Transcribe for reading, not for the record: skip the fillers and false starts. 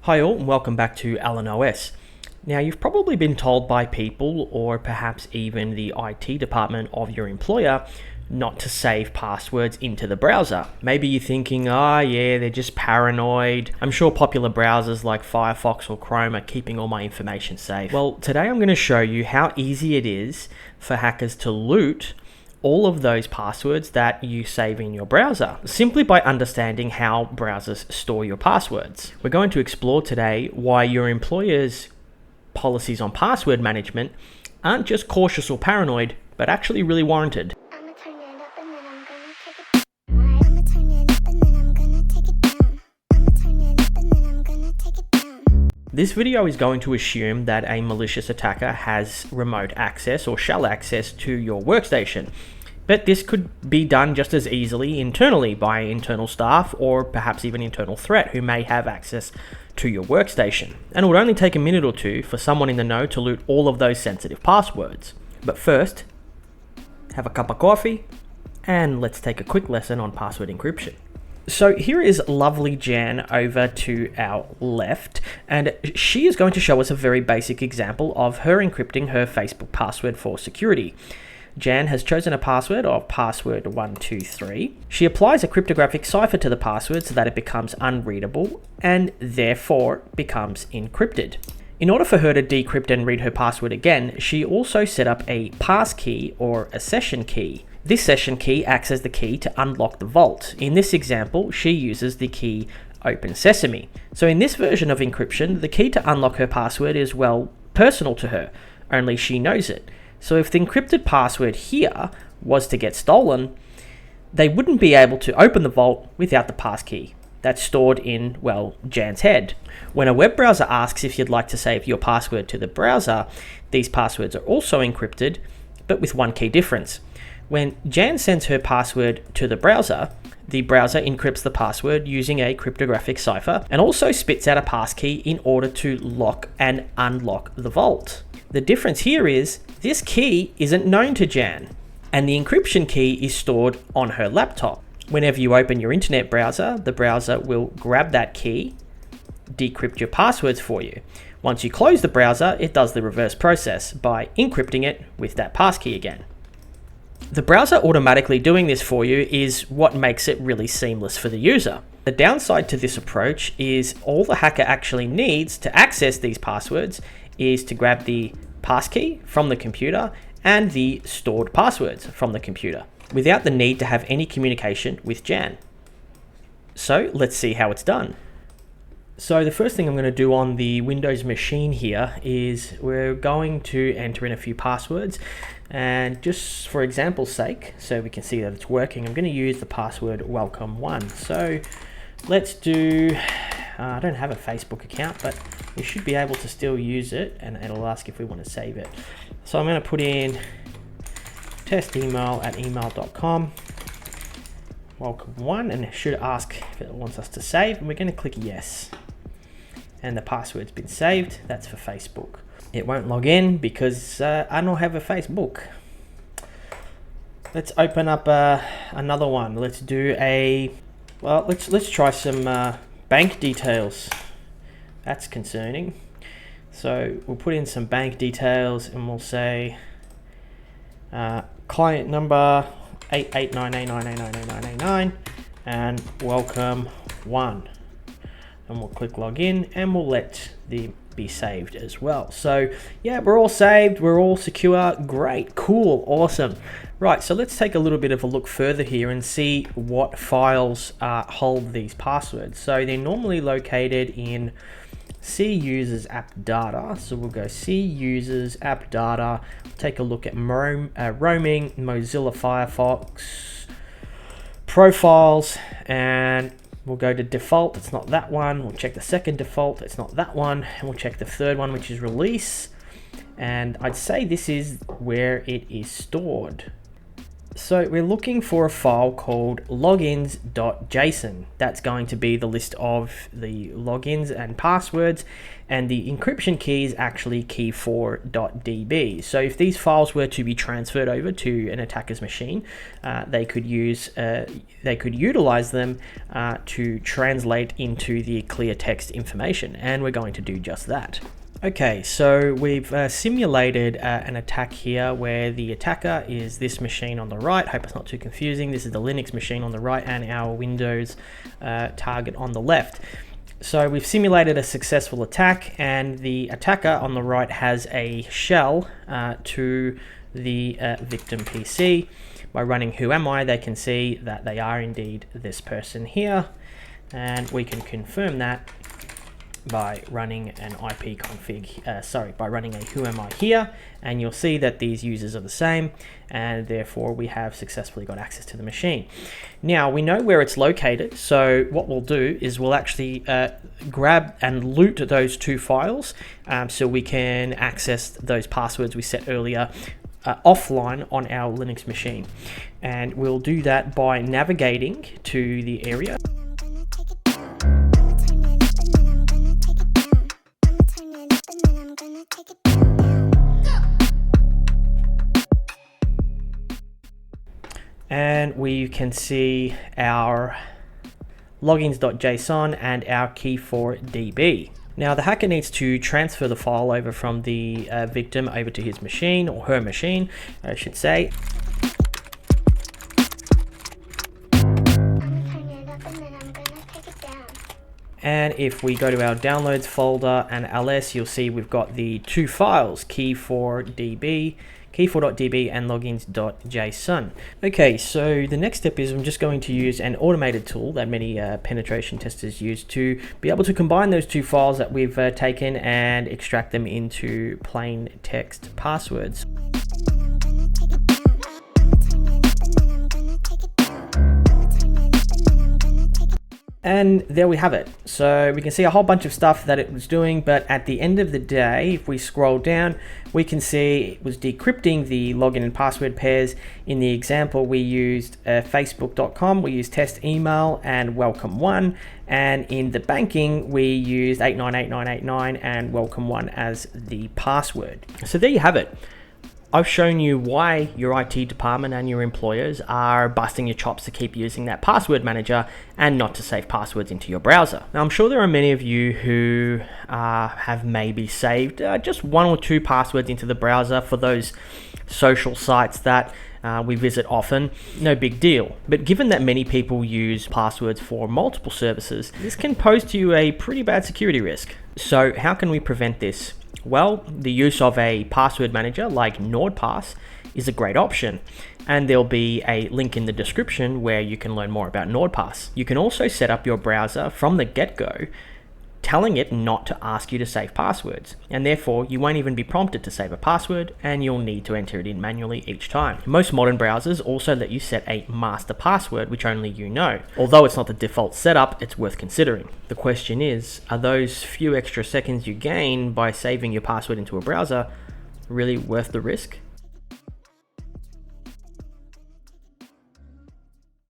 Hi all and welcome back to Alan OS. Now you've probably been told by people or perhaps even the IT department of your employer not to save passwords into the browser. Maybe you're thinking, yeah, they're just paranoid. I'm sure popular browsers like Firefox or Chrome are keeping all my information safe. Well, today I'm going to show you how easy it is for hackers to loot all of those passwords that you save in your browser, simply by understanding how browsers store your passwords. We're going to explore today why your employer's policies on password management aren't just cautious or paranoid, but actually really warranted. This video is going to assume that a malicious attacker has remote access or shell access to your workstation, but this could be done just as easily internally by internal staff or perhaps even internal threat who may have access to your workstation. And it would only take a minute or two for someone in the know to loot all of those sensitive passwords. But first, have a cup of coffee and let's take a quick lesson on password encryption. So here is lovely Jan over to our left, and she is going to show us a very basic example of her encrypting her Facebook password for security. Jan has chosen a password of password123. She applies a cryptographic cipher to the password so that it becomes unreadable and therefore becomes encrypted. In order for her to decrypt and read her password again, she also set up a passkey or a session key. This session key acts as the key to unlock the vault. In this example, she uses the key Open Sesame. So in this version of encryption, the key to unlock her password is, well, personal to her, only she knows it. So if the encrypted password here was to get stolen, they wouldn't be able to open the vault without the passkey that's stored in, well, Jan's head. When a web browser asks if you'd like to save your password to the browser, these passwords are also encrypted, but with one key difference. When Jan sends her password to the browser encrypts the password using a cryptographic cipher and also spits out a passkey in order to lock and unlock the vault. The difference here is this key isn't known to Jan, and the encryption key is stored on her laptop. Whenever you open your internet browser, the browser will grab that key, decrypt your passwords for you. Once you close the browser, it does the reverse process by encrypting it with that passkey again. The browser automatically doing this for you is what makes it really seamless for the user. The downside to this approach is all the hacker actually needs to access these passwords is to grab the passkey from the computer and the stored passwords from the computer, without the need to have any communication with Jan. So let's see how it's done. So the first thing I'm going to do on the Windows machine here is we're going to enter in a few passwords, and just for example's sake, so we can see that it's working, I'm going to use the password welcome1. So let's do, I don't have a Facebook account, but we should be able to still use it, and it'll ask if we want to save it. So I'm going to put in testemail@email.com, welcome1, and it should ask if it wants us to save, and we're going to click yes. And the password's been saved. That's for Facebook. It won't log in because I don't have a Facebook. Let's open up another one. Let's do let's try some bank details. That's concerning. So we'll put in some bank details and we'll say client number 8898989989 and welcome1. And we'll click login and we'll let them be saved as well. So yeah, we're all saved, we're all secure. Great, cool, awesome. Right, so let's take a little bit of a look further here and see what files hold these passwords. So they're normally located in C users app data. So we'll go C users app data, take a look at roaming, Mozilla Firefox, profiles, and we'll go to default, it's not that one. We'll check the second default, it's not that one. And we'll check the third one, which is release. And I'd say this is where it is stored. So we're looking for a file called logins.json. That's going to be the list of the logins and passwords, and the encryption key is actually key4.db. So if these files were to be transferred over to an attacker's machine, they could utilize them to translate into the clear text information, and we're going to do just that. Okay, so we've simulated an attack here where the attacker is this machine on the right. Hope it's not too confusing. This is the Linux machine on the right and our Windows target on the left. So we've simulated a successful attack, and the attacker on the right has a shell to the victim PC. By running who am I, they can see that they are indeed this person here, and we can confirm that by running an IP config, by running a who am I here, and you'll see that these users are the same, and therefore we have successfully got access to the machine. Now we know where it's located, so what we'll do is we'll actually grab and loot those two files so we can access those passwords we set earlier offline on our Linux machine. And we'll do that by navigating to the area. And we can see our logins.json and our key4.db. Now the hacker needs to transfer the file over from the victim over to his machine, or her machine, I should say. And if we go to our downloads folder and ls, you'll see we've got the two files, key4.db and logins.json. Okay, so the next step is I'm just going to use an automated tool that many penetration testers use to be able to combine those two files that we've taken and extract them into plain text passwords. And there we have it. So we can see a whole bunch of stuff that it was doing, but at the end of the day, if we scroll down, we can see it was decrypting the login and password pairs. In the example, we used facebook.com, we used test email and welcome1, and in the banking, we used 898989 and welcome1 as the password. So there you have it. I've shown you why your IT department and your employers are busting your chops to keep using that password manager and not to save passwords into your browser. Now, I'm sure there are many of you who have maybe saved just one or two passwords into the browser for those social sites that we visit often. No big deal. But given that many people use passwords for multiple services, this can pose to you a pretty bad security risk. So how can we prevent this? Well, the use of a password manager like NordPass is a great option, and there'll be a link in the description where you can learn more about NordPass. You can also set up your browser from the get-go, telling it not to ask you to save passwords, and therefore you won't even be prompted to save a password, and you'll need to enter it in manually each time. Most modern browsers also let you set a master password, which only you know. Although it's not the default setup, it's worth considering. The question is, are those few extra seconds you gain by saving your password into a browser really worth the risk?